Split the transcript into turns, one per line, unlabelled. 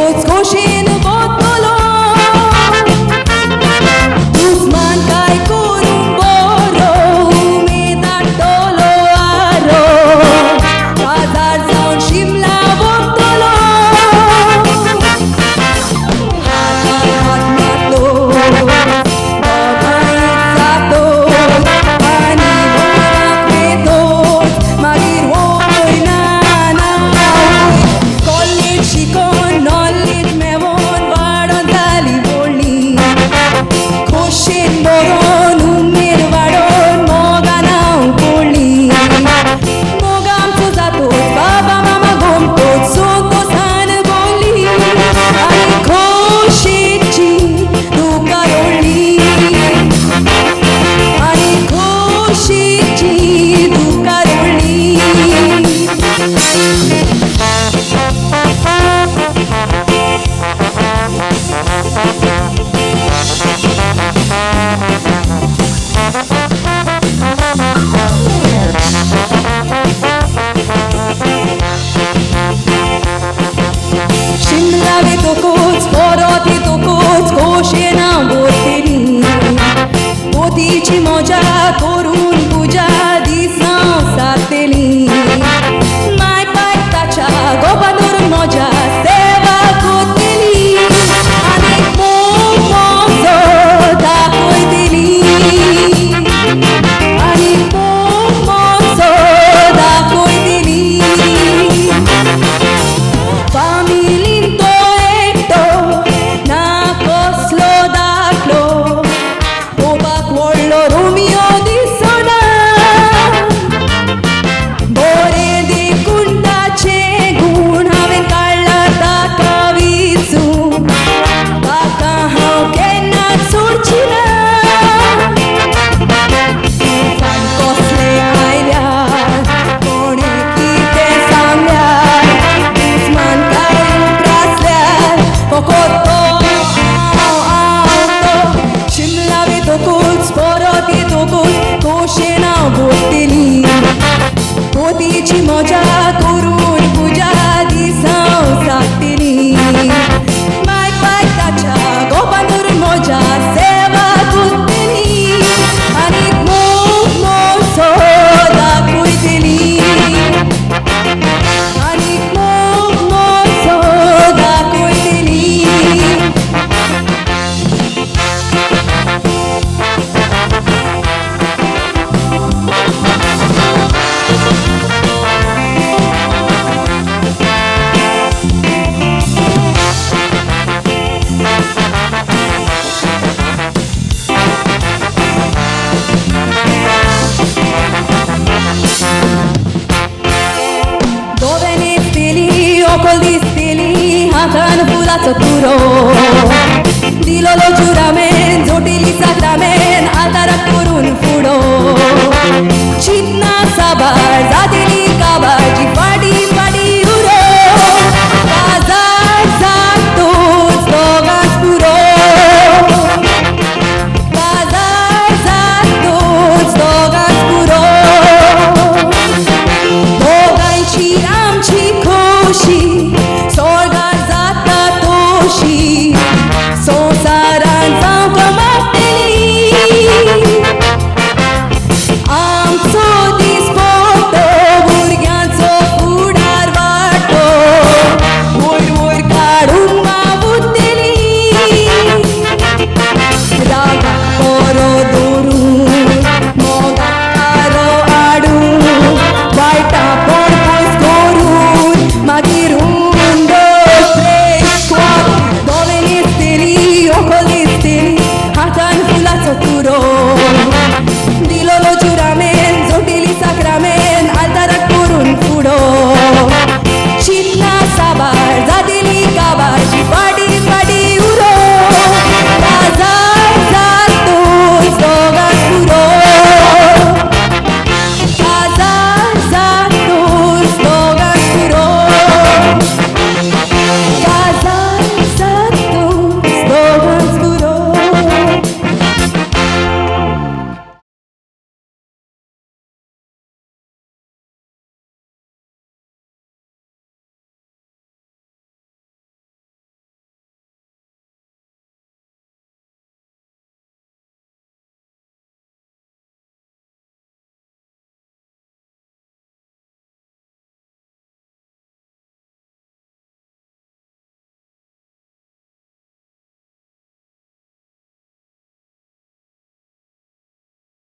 तोच खोशेन वतलो उस्मान काय करूं बरो उमेद हाडटलो आरो बाजार जावन शिमला वतलो हातार हात मारलो दोगांयक जातोच आनी वराक वेतोच मागीर वोय ना ना वोय कॉलेज शिकोन नॉलेज मेळोन वाडोन जाली व्हडली खोशेन बरोवन उमेद वाडोन मोगान हांव पडली मोग आमचो जातोच बाबा मामा घुमतोच सोकोसान बोली आनी खोशेची तुका रोळली आनी खोशेची तुका रोळली शिमला वेतोकूच परत येतोकूच खोशेन हांव भोंवतली पोतीची मजा करून तुज्या दिसां सारतली माय पाय ताच्या गोबा धरून म्हज्या सेवा कोत्तली आनी मोग मोजो दाखयतली आनी मोग मोजो दाखयतली फामिलीन तो एकटो ना कसलो दाखलो पळोवपाक व्हडलो रोमियो दिसना बरें देखून ताचे गूण हांवें काडला ताका विचून ताका हांव केन्नाच सोडची ना फाट कसले आयल्यार कोणें कितें सांगल्यार दुस्मान काय उप्रासल्यार फकत तो शिमला वेतोकूच परत येतोकूच खोशेन हांव भोंवतली पोतीची मजा करून तुज्या दिसां सारतली माय पाय ताच्या गोबान धरून म्हज्या सेवा कोत्तली आनी मोग मोजो दाखयतली आनी मोग मोजो दाखयतली दोवेन दिसतली ओकल दिसतली हातान फुलाचो तुरो दिलोलो जुरामेन जोटिली साक्रामेन आदाराक करून फुडो चिन्ना साबार जाती